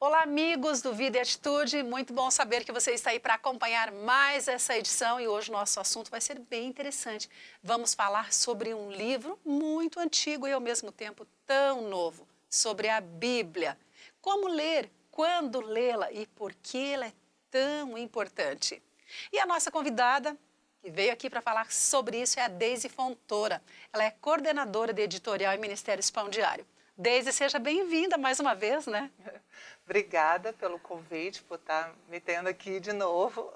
Olá, amigos do Vida e Atitude. Muito bom saber que você está aí para acompanhar mais essa edição e hoje o nosso assunto vai ser bem interessante. Vamos falar sobre um livro muito antigo e ao mesmo tempo tão novo, sobre a Bíblia. Como ler, quando lê-la e por que ela é tão importante. E a nossa convidada que veio aqui para falar sobre isso é a Deise Fontoura. Ela é coordenadora de editorial e Ministério Pão Diário. Deise, seja bem-vinda mais uma vez, né? Obrigada pelo convite, por estar me tendo aqui de novo.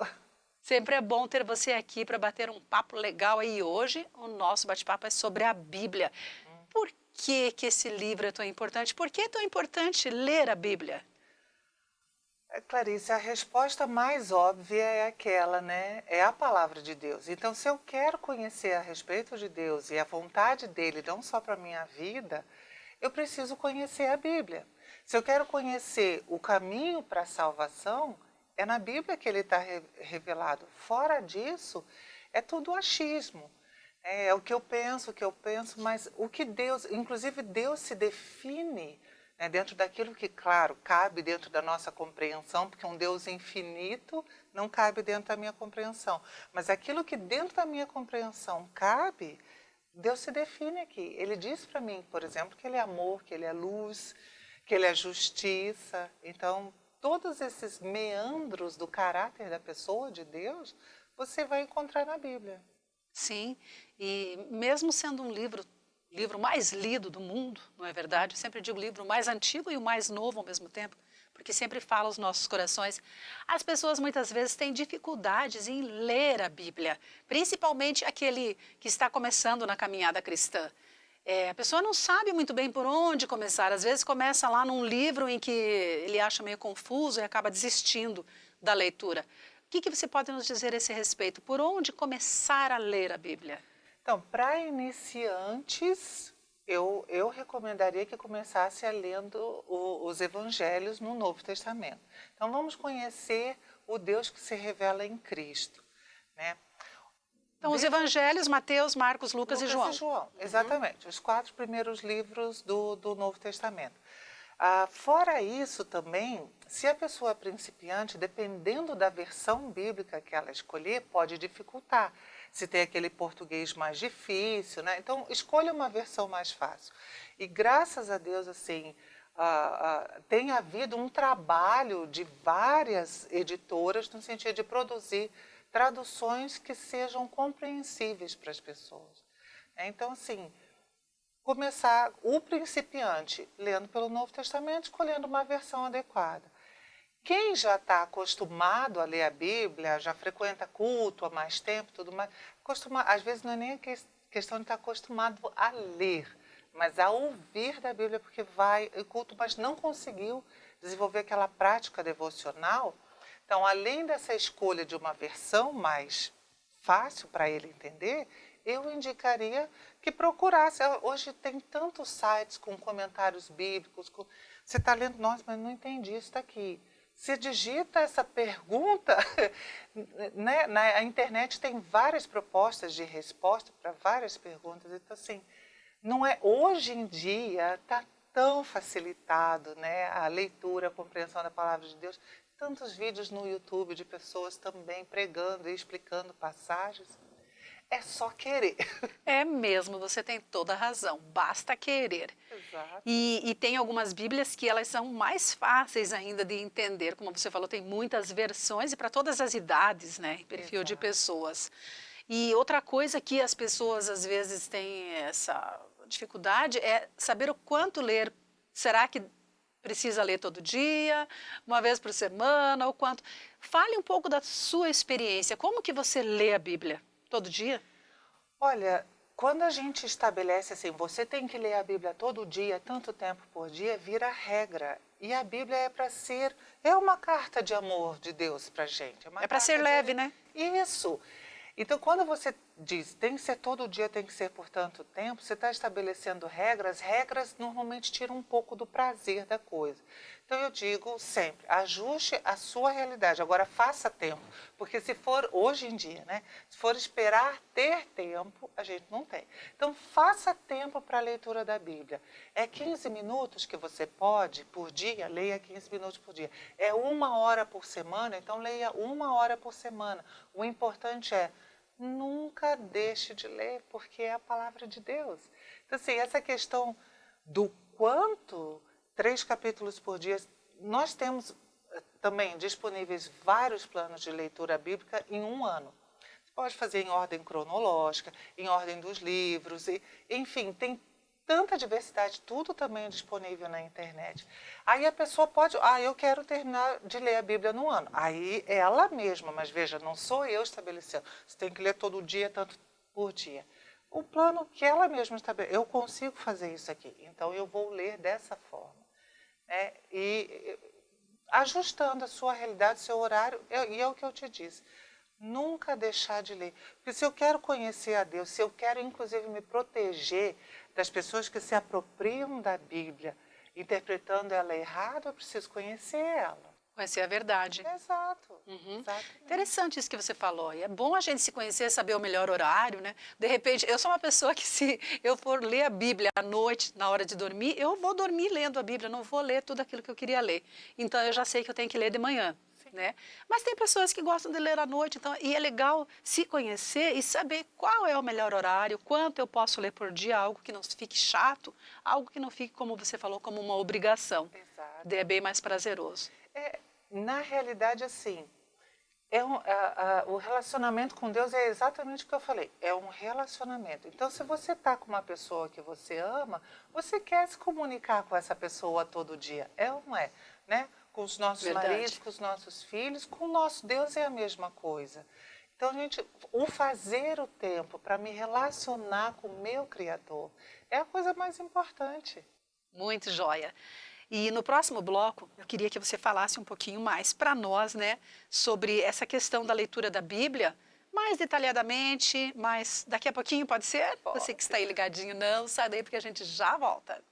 Sempre é bom ter você aqui para bater um papo legal aí. Hoje o nosso bate-papo é sobre a Bíblia. Por que esse livro é tão importante? Por que é tão importante ler a Bíblia? Clarice, a resposta mais óbvia é aquela, né? É a palavra de Deus. Então, se eu quero conhecer a respeito de Deus e a vontade dele, não só para a minha vida, eu preciso conhecer a Bíblia. Se eu quero conhecer o caminho para a salvação, é na Bíblia que ele está revelado. Fora disso, é tudo achismo. É o que eu penso, mas o que Deus, inclusive Deus se define, né, dentro daquilo que, claro, cabe dentro da nossa compreensão, porque um Deus infinito não cabe dentro da minha compreensão. Mas aquilo que dentro da minha compreensão cabe, Deus se define aqui. Ele diz para mim, por exemplo, que ele é amor, que ele é luz, que ele é justiça. Então, todos esses meandros do caráter da pessoa de Deus, você vai encontrar na Bíblia. Sim, e mesmo sendo um livro mais lido do mundo, não é verdade? Eu sempre digo livro mais antigo e o mais novo ao mesmo tempo, porque sempre fala aos nossos corações. As pessoas muitas vezes têm dificuldades em ler a Bíblia, principalmente aquele que está começando na caminhada cristã. A pessoa não sabe muito bem por onde começar. Às vezes começa lá num livro em que ele acha meio confuso e acaba desistindo da leitura. O que você pode nos dizer a esse respeito? Por onde começar a ler a Bíblia? Então, para iniciantes, eu recomendaria que começasse a lendo os evangelhos no Novo Testamento. Então, vamos conhecer o Deus que se revela em Cristo, né? Então, os evangelhos, Mateus, Marcos, Lucas e João. Exatamente, os 4 primeiros livros do Novo Testamento. Fora isso também, se a pessoa é principiante, dependendo da versão bíblica que ela escolher, pode dificultar. Se tem aquele português mais difícil, né? Então, escolha uma versão mais fácil. E graças a Deus, assim, tem havido um trabalho de várias editoras no sentido de produzir traduções que sejam compreensíveis para as pessoas. Então, assim, começar o principiante lendo pelo Novo Testamento, escolhendo uma versão adequada. Quem já está acostumado a ler a Bíblia, já frequenta culto há mais tempo, tudo mais, às vezes não é nem a questão de estar acostumado a ler, mas a ouvir da Bíblia, porque vai ao culto, mas não conseguiu desenvolver aquela prática devocional. Então, além dessa escolha de uma versão mais fácil para ele entender, eu indicaria que procurasse. Hoje tem tantos sites com comentários bíblicos. Você está lendo, nossa, mas não entendi isso daqui. Você digita essa pergunta, né? Na internet tem várias propostas de resposta para várias perguntas. Então, assim, não é, hoje em dia está tão facilitado, né, a leitura, a compreensão da palavra de Deus. Tantos vídeos no YouTube de pessoas também pregando e explicando passagens. É só querer. É mesmo, você tem toda a razão, basta querer. Exato. E tem algumas Bíblias que elas são mais fáceis ainda de entender, como você falou, tem muitas versões e para todas as idades, né, perfil de pessoas. E outra coisa que as pessoas às vezes têm essa dificuldade é saber o quanto ler. Será que precisa ler todo dia, uma vez por semana, ou quanto? Fale um pouco da sua experiência, como que você lê a Bíblia? Todo dia? Olha, quando a gente estabelece assim, você tem que ler a Bíblia todo dia, tanto tempo por dia, vira regra. E a Bíblia é para ser, é uma carta de amor de Deus para a gente. É para ser leve, né? Isso. Então, quando você diz, tem que ser todo dia, tem que ser por tanto tempo, você está estabelecendo regras. Regras normalmente tiram um pouco do prazer da coisa. Então eu digo sempre, ajuste a sua realidade. Agora faça tempo, porque se for hoje em dia, né? Se for esperar ter tempo, a gente não tem. Então faça tempo para a leitura da Bíblia. É 15 minutos que você pode por dia, leia 15 minutos por dia. É 1 hora por semana, então leia 1 hora por semana. O importante é nunca deixe de ler, porque é a palavra de Deus. Então, assim, essa questão do quanto, 3 capítulos por dia, nós temos também disponíveis vários planos de leitura bíblica em 1 ano. Você pode fazer em ordem cronológica, em ordem dos livros, enfim, tem tanta diversidade, tudo também é disponível na internet. Aí a pessoa pode, eu quero terminar de ler a Bíblia no ano. Aí é ela mesma, mas veja, não sou eu estabelecendo. Você tem que ler todo dia, tanto por dia. O plano que ela mesma estabeleceu, eu consigo fazer isso aqui, então eu vou ler dessa forma. Né? E ajustando a sua realidade, seu horário, e é o que eu te disse. Nunca deixar de ler. Porque se eu quero conhecer a Deus, se eu quero inclusive me proteger das pessoas que se apropriam da Bíblia, interpretando ela errado, eu preciso conhecer ela. Conhecer a verdade. Exato. Uhum. Exatamente. Interessante isso que você falou. E é bom a gente se conhecer, saber o melhor horário, né? De repente, eu sou uma pessoa que se eu for ler a Bíblia à noite, na hora de dormir, eu vou dormir lendo a Bíblia, não vou ler tudo aquilo que eu queria ler. Então, eu já sei que eu tenho que ler de manhã. Né? Mas tem pessoas que gostam de ler à noite, então, e é legal se conhecer e saber qual é o melhor horário, quanto eu posso ler por dia, algo que não fique chato, algo que não fique, como você falou, como uma obrigação. Exato. É bem mais prazeroso. Na realidade, assim, o relacionamento com Deus é exatamente o que eu falei, é um relacionamento. Então, se você está com uma pessoa que você ama, você quer se comunicar com essa pessoa todo dia, é ou não é? Né? Com os nossos maridos, com os nossos filhos, com o nosso Deus é a mesma coisa. Então, gente, o fazer o tempo para me relacionar com o meu Criador é a coisa mais importante. Muito joia. E no próximo bloco, eu queria que você falasse um pouquinho mais para nós, né, sobre essa questão da leitura da Bíblia, mais detalhadamente, mas daqui a pouquinho pode ser? Pode. Você que está aí ligadinho, não sai daí porque a gente já volta.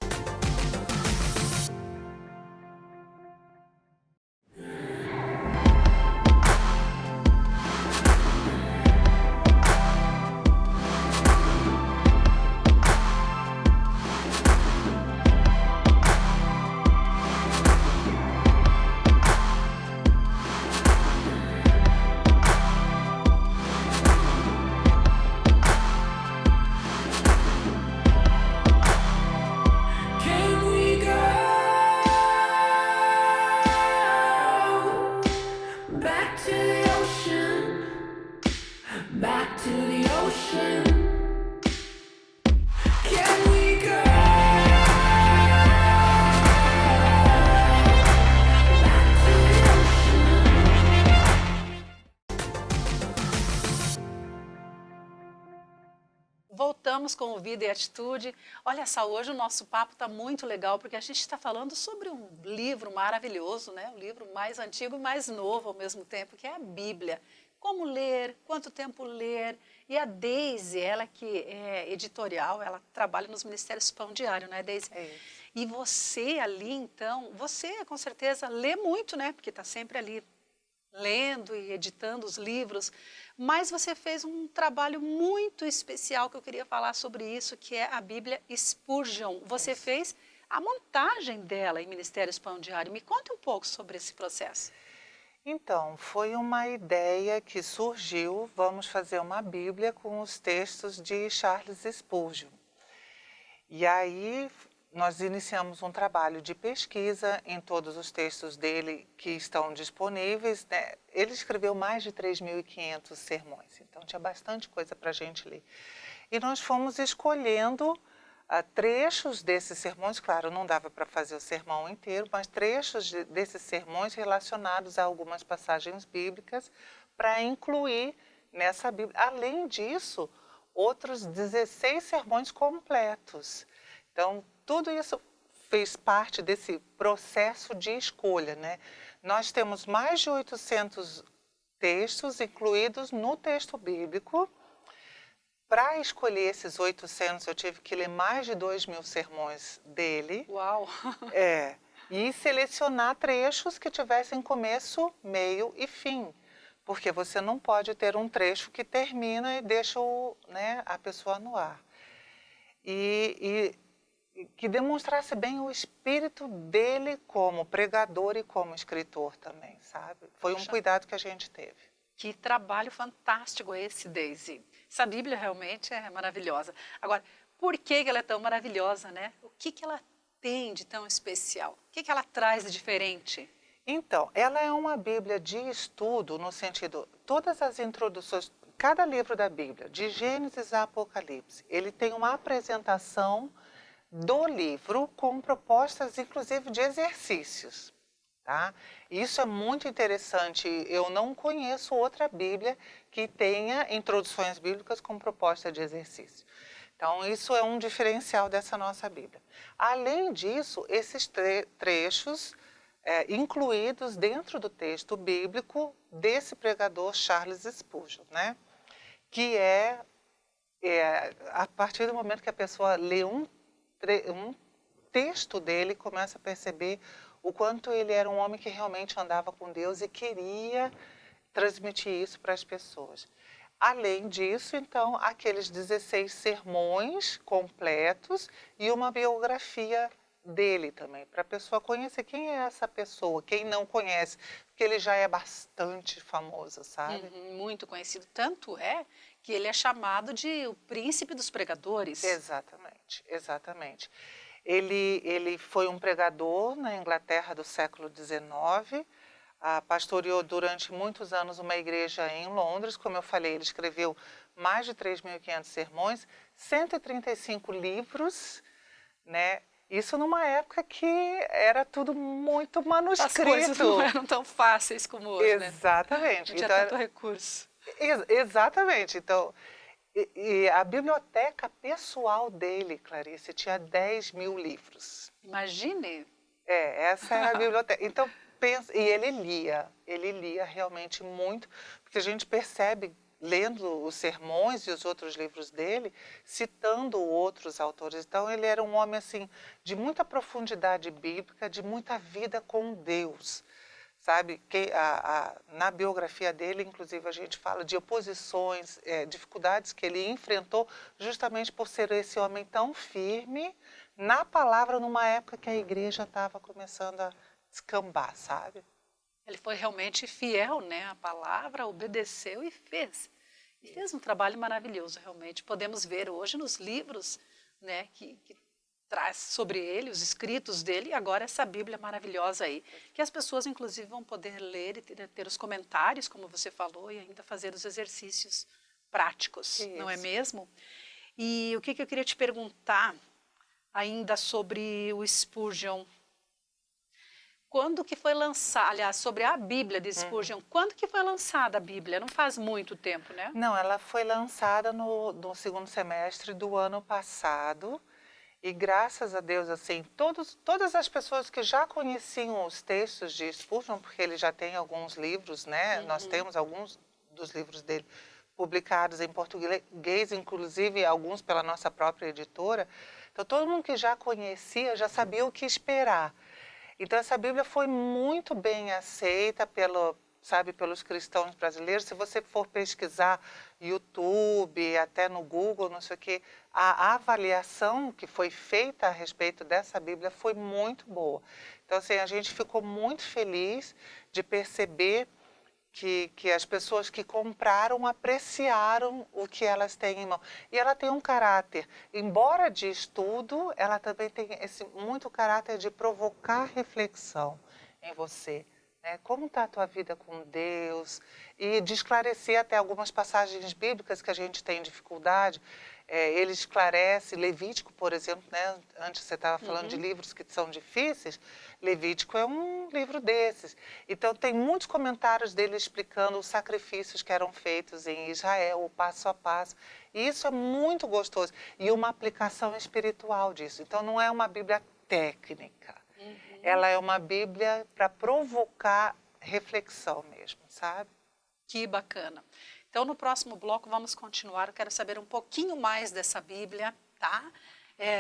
Can we go back to the ocean? Back to the ocean. Can we go back to the ocean? Voltamos com o Vida e Atitude. Olha só, hoje o nosso papo está muito legal, porque a gente está falando sobre um livro maravilhoso, né? Um livro mais antigo e mais novo ao mesmo tempo, que é a Bíblia. Como ler, quanto tempo ler. E a Deise, ela que é editorial, ela trabalha nos Ministérios Pão Diário, né, Deise? É isso. E você ali, então, você com certeza lê muito, né? Porque está sempre ali lendo e editando os livros, mas você fez um trabalho muito especial que eu queria falar sobre isso, que é a Bíblia Spurgeon. Você fez a montagem dela em Ministérios Pão Diário. Me conta um pouco sobre esse processo. Então, foi uma ideia que surgiu, vamos fazer uma Bíblia com os textos de Charles Spurgeon. E aí nós iniciamos um trabalho de pesquisa em todos os textos dele que estão disponíveis, né? Ele escreveu mais de 3.500 sermões, então tinha bastante coisa para a gente ler. E nós fomos escolhendo trechos desses sermões, claro, não dava para fazer o sermão inteiro, mas trechos desses sermões relacionados a algumas passagens bíblicas para incluir nessa Bíblia. Além disso, outros 16 sermões completos. Então, tudo isso fez parte desse processo de escolha, né? Nós temos mais de 800 textos incluídos no texto bíblico. Para escolher esses 800, eu tive que ler mais de 2.000 sermões dele. Uau! e selecionar trechos que tivessem começo, meio e fim. Porque você não pode ter um trecho que termina e deixa a pessoa no ar. E que demonstrasse bem o espírito dele como pregador e como escritor também, sabe? Foi um Poxa. cuidado que a gente teve. Que trabalho fantástico esse, Daisy. Essa Bíblia realmente é maravilhosa. Agora, por que ela é tão maravilhosa, né? O que ela tem de tão especial? O que ela traz de diferente? Então, ela é uma Bíblia de estudo no sentido, todas as introduções, cada livro da Bíblia, de Gênesis a Apocalipse, ele tem uma apresentação do livro com propostas, inclusive, de exercícios. Tá? Isso é muito interessante. Eu não conheço outra Bíblia que tenha introduções bíblicas com proposta de exercício. Então, isso é um diferencial dessa nossa Bíblia. Além disso, esses trechos incluídos dentro do texto bíblico desse pregador Charles Spurgeon, né? Que a partir do momento que a pessoa lê um texto dele, começa a perceber o quanto ele era um homem que realmente andava com Deus e queria transmitir isso para as pessoas. Além disso, então, aqueles 16 sermões completos e uma biografia dele também, para a pessoa conhecer quem é essa pessoa, quem não conhece, porque ele já é bastante famoso, sabe? Muito conhecido. Tanto é que ele é chamado de o príncipe dos pregadores. Exatamente, exatamente. Ele foi um pregador na Inglaterra do século XIX, pastoreou durante muitos anos uma igreja em Londres. Como eu falei, ele escreveu mais de 3.500 sermões, 135 livros, né? Isso numa época que era tudo muito manuscrito. As coisas não eram tão fáceis como hoje, né? Exatamente. Não tinha Então, tanto recurso. exatamente. Então, e a biblioteca pessoal dele, Clarice, tinha 10.000 livros. Imagine. Essa era a biblioteca. Então, pensa, e ele lia realmente muito, porque a gente percebe, lendo os sermões e os outros livros dele, citando outros autores. Então, ele era um homem, assim, de muita profundidade bíblica, de muita vida com Deus. Sabe, que na biografia dele, inclusive, a gente fala de oposições, dificuldades que ele enfrentou justamente por ser esse homem tão firme na palavra numa época que a igreja estava começando a descambar, sabe? Ele foi realmente fiel, né, à palavra, obedeceu e fez. E fez um trabalho maravilhoso, realmente. Podemos ver hoje nos livros, né, que traz sobre ele, os escritos dele, e agora essa Bíblia maravilhosa aí, que as pessoas, inclusive, vão poder ler e ter os comentários, como você falou, e ainda fazer os exercícios práticos, Isso. não é mesmo? E o que eu queria te perguntar ainda sobre o Spurgeon? Quando que foi lançada, aliás, sobre a Bíblia de Spurgeon, quando que foi lançada a Bíblia? Não faz muito tempo, né? Não, ela foi lançada no segundo semestre do ano passado. E graças a Deus, assim, todas as pessoas que já conheciam os textos de Spurgeon, porque ele já tem alguns livros, né? Nós temos alguns dos livros dele publicados em português, inclusive alguns pela nossa própria editora. Então, todo mundo que já conhecia já sabia o que esperar. Então, essa Bíblia foi muito bem aceita pelos cristãos brasileiros. Se você for pesquisar YouTube, até no Google, não sei o quê, a avaliação que foi feita a respeito dessa Bíblia foi muito boa. Então, assim, a gente ficou muito feliz de perceber que as pessoas que compraram apreciaram o que elas têm em mão. E ela tem um caráter, embora de estudo, ela também tem muito caráter de provocar reflexão em você. Como está a tua vida com Deus, e de esclarecer até algumas passagens bíblicas que a gente tem dificuldade. Ele esclarece, Levítico, por exemplo, né? Antes você estava falando de livros que são difíceis, Levítico é um livro desses. Então, tem muitos comentários dele explicando os sacrifícios que eram feitos em Israel, o passo a passo. E isso é muito gostoso. E uma aplicação espiritual disso. Então, não é uma Bíblia técnica. Ela é uma Bíblia para provocar reflexão mesmo, sabe? Que bacana. Então, no próximo bloco, vamos continuar. Eu quero saber um pouquinho mais dessa Bíblia, tá?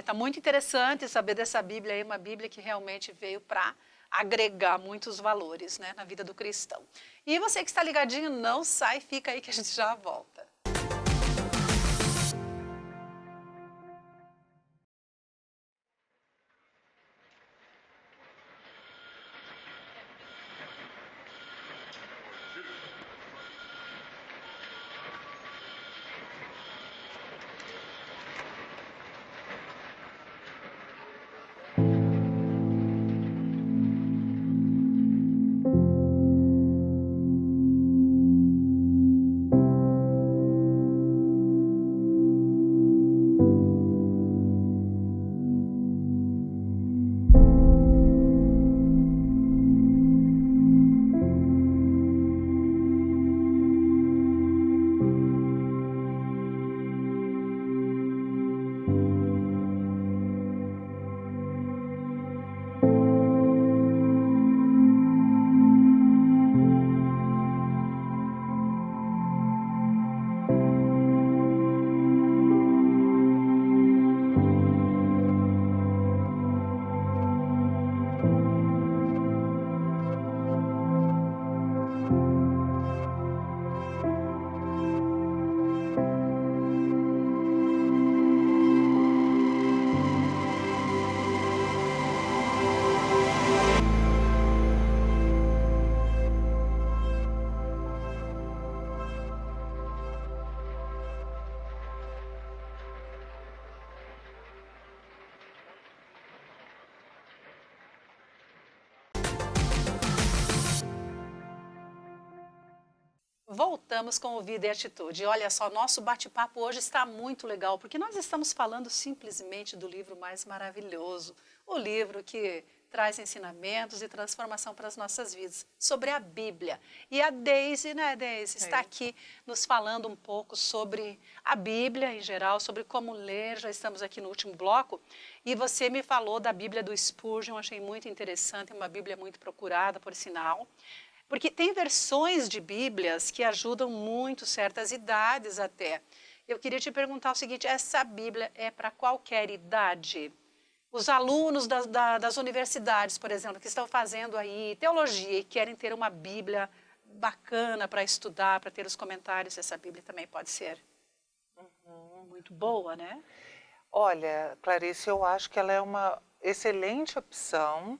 Tá muito interessante saber dessa Bíblia aí, uma Bíblia que realmente veio para agregar muitos valores, né, na vida do cristão. E você que está ligadinho, não sai, fica aí que a gente já volta. Voltamos com o Vida e Atitude. Olha só, nosso bate-papo hoje está muito legal, porque nós estamos falando simplesmente do livro mais maravilhoso, o livro que traz ensinamentos e transformação para as nossas vidas, sobre a Bíblia. E a Deise, né, Deise, está aqui nos falando um pouco sobre a Bíblia em geral, sobre como ler. Já estamos aqui no último bloco. E você me falou da Bíblia do Spurgeon, achei muito interessante, é uma Bíblia muito procurada, por sinal. Porque tem versões de Bíblias que ajudam muito certas idades até. Eu queria te perguntar o seguinte, essa Bíblia é para qualquer idade? Os alunos das universidades, por exemplo, que estão fazendo aí teologia e querem ter uma Bíblia bacana para estudar, para ter os comentários, essa Bíblia também pode ser muito boa, né? Olha, Clarice, eu acho que ela é uma excelente opção,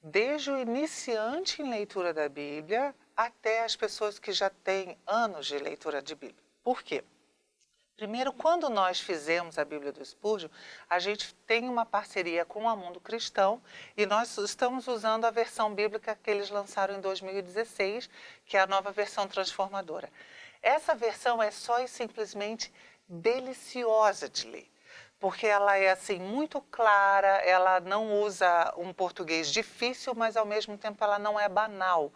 desde o iniciante em leitura da Bíblia até as pessoas que já têm anos de leitura de Bíblia. Por quê? Primeiro, quando nós fizemos a Bíblia do Spurgeon, a gente tem uma parceria com a Mundo Cristão e nós estamos usando a versão bíblica que eles lançaram em 2016, que é a nova versão transformadora. Essa versão é só e simplesmente deliciosa de ler, porque ela é assim muito clara, ela não usa um português difícil, mas ao mesmo tempo ela não é banal.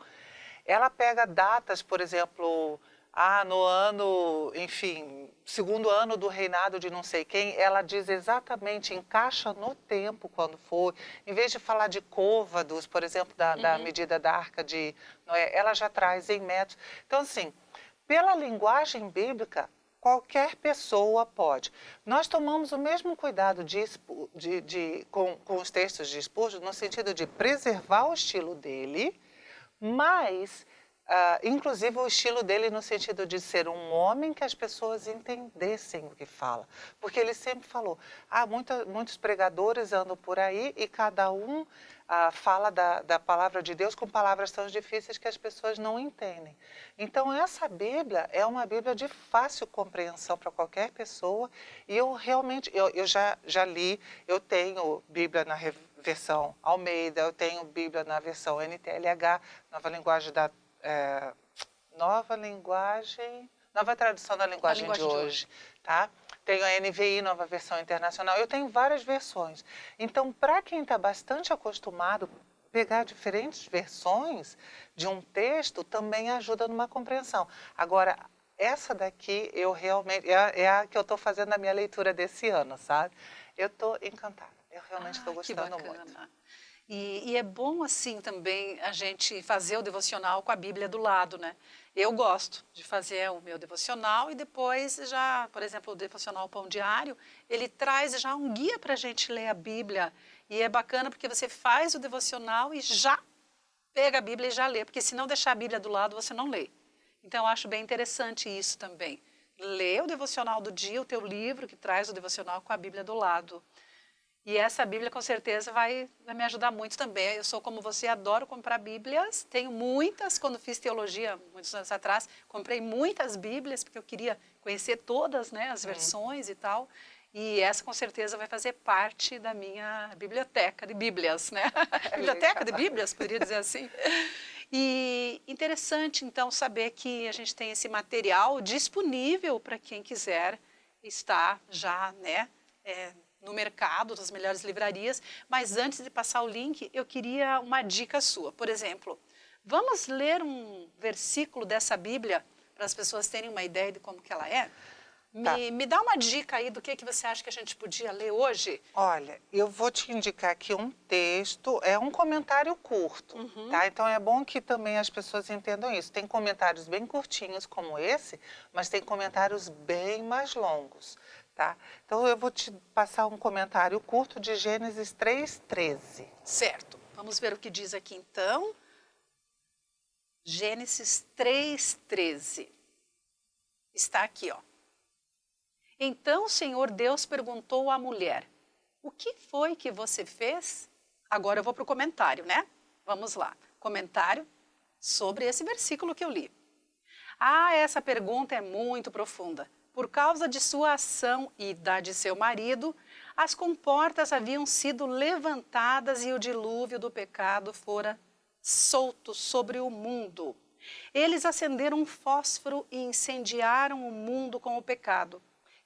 Ela pega datas, por exemplo, no ano, enfim, segundo ano do reinado de não sei quem, ela diz exatamente, encaixa no tempo quando foi. Em vez de falar de côvados, por exemplo, da medida da Arca de Noé, ela já traz em metros. Então, assim, pela linguagem bíblica, qualquer pessoa pode. Nós tomamos o mesmo cuidado com os textos de Spurgeon, no sentido de preservar o estilo dele, mas, inclusive, o estilo dele no sentido de ser um homem que as pessoas entendessem o que fala. Porque ele sempre falou, muitos pregadores andam por aí e cada um fala da palavra de Deus com palavras tão difíceis que as pessoas não entendem. Então, essa Bíblia é uma Bíblia de fácil compreensão para qualquer pessoa e eu realmente, eu já li, eu tenho Bíblia na versão Almeida, eu tenho Bíblia na versão NTLH, nova tradução da linguagem de hoje, tá? Tenho a NVI, nova versão internacional, eu tenho várias versões. Então, para quem está bastante acostumado, pegar diferentes versões de um texto também ajuda numa compreensão. Agora, essa daqui, eu realmente, é a que eu estou fazendo a minha leitura desse ano, sabe? Eu estou encantada, eu realmente estou gostando muito. E é bom, assim, também a gente fazer o devocional com a Bíblia do lado, né? Eu gosto de fazer o meu devocional e depois já, por exemplo, o devocional Pão Diário, ele traz já um guia para a gente ler a Bíblia. E é bacana porque você faz o devocional e já pega a Bíblia e já lê, porque se não deixar a Bíblia do lado, você não lê. Então, eu acho bem interessante isso também. Lê o devocional do dia, o teu livro que traz o devocional com a Bíblia do lado. E essa Bíblia, com certeza, vai me ajudar muito também. Eu sou como você, adoro comprar Bíblias. Tenho muitas, quando fiz teologia, muitos anos atrás, comprei muitas Bíblias, porque eu queria conhecer todas, né, as versões e tal. E essa, com certeza, vai fazer parte da minha biblioteca de Bíblias, né? Biblioteca de Bíblias, poderia dizer assim. E interessante, então, saber que a gente tem esse material disponível para quem quiser estar já, né, no mercado, nas melhores livrarias. Mas antes de passar o link, eu queria uma dica sua. Por exemplo, vamos ler um versículo dessa Bíblia para as pessoas terem uma ideia de como que ela é? Tá. Me dá uma dica aí do que você acha que a gente podia ler hoje? Olha, eu vou te indicar aqui um texto, é um comentário curto, tá? Então é bom que também as pessoas entendam isso. Tem comentários bem curtinhos como esse, mas tem comentários bem mais longos, tá? Então eu vou te passar um comentário curto de Gênesis 3:13. Certo. Vamos ver o que diz aqui então. Gênesis 3:13. Está aqui, ó. Então o Senhor Deus perguntou à mulher: o que foi que você fez? Agora eu vou para o comentário, né? Vamos lá. Comentário sobre esse versículo que eu li. Ah, essa pergunta é muito profunda. Por causa de sua ação e da de seu marido, as comportas haviam sido levantadas e o dilúvio do pecado fora solto sobre o mundo. Eles acenderam um fósforo e incendiaram o mundo com o pecado.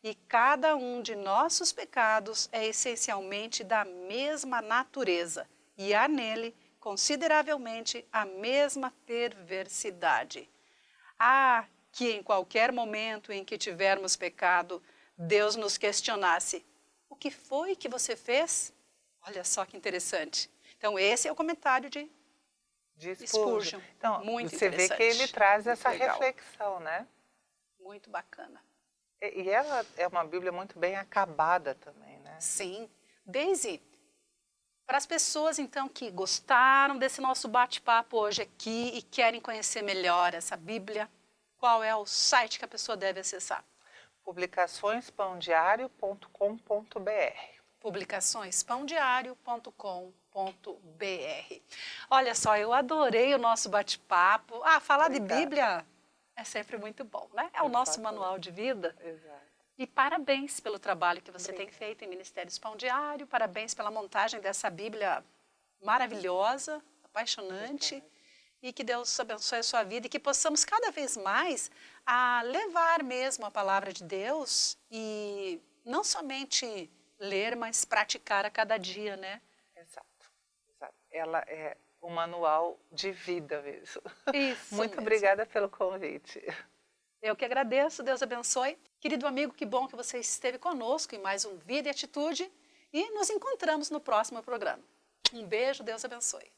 E cada um de nossos pecados é essencialmente da mesma natureza e há nele consideravelmente a mesma perversidade. Ah, que em qualquer momento em que tivermos pecado, Deus nos questionasse: o que foi que você fez? Olha só que interessante. Então esse é o comentário de Spurgeon. Então, Muito você vê interessante. que ele traz essa Muito legal. reflexão, né? Muito bacana. E ela é uma Bíblia muito bem acabada também, né? Sim. Daisy, para as pessoas então que gostaram desse nosso bate-papo hoje aqui e querem conhecer melhor essa Bíblia, qual é o site que a pessoa deve acessar? Publicaçõespãodiario.com.br. publicaçõespãodiario.com.br. Olha só, eu adorei o nosso bate-papo. Ah, falar de Obrigada. Bíblia é sempre muito bom, né? É o nosso Exatamente. manual de vida. Exato. E parabéns pelo trabalho que você tem feito em Ministérios Pão Diário, parabéns pela montagem dessa Bíblia maravilhosa, apaixonante, e que Deus abençoe a sua vida e que possamos cada vez mais a levar mesmo a palavra de Deus e não somente ler, mas praticar a cada dia, né? Exato. Exato. Ela é um manual de vida mesmo. Isso Muito mesmo. obrigada pelo convite. Eu que agradeço, Deus abençoe. Querido amigo, que bom que você esteve conosco em mais um Vida e Atitude e nos encontramos no próximo programa. Um beijo, Deus abençoe.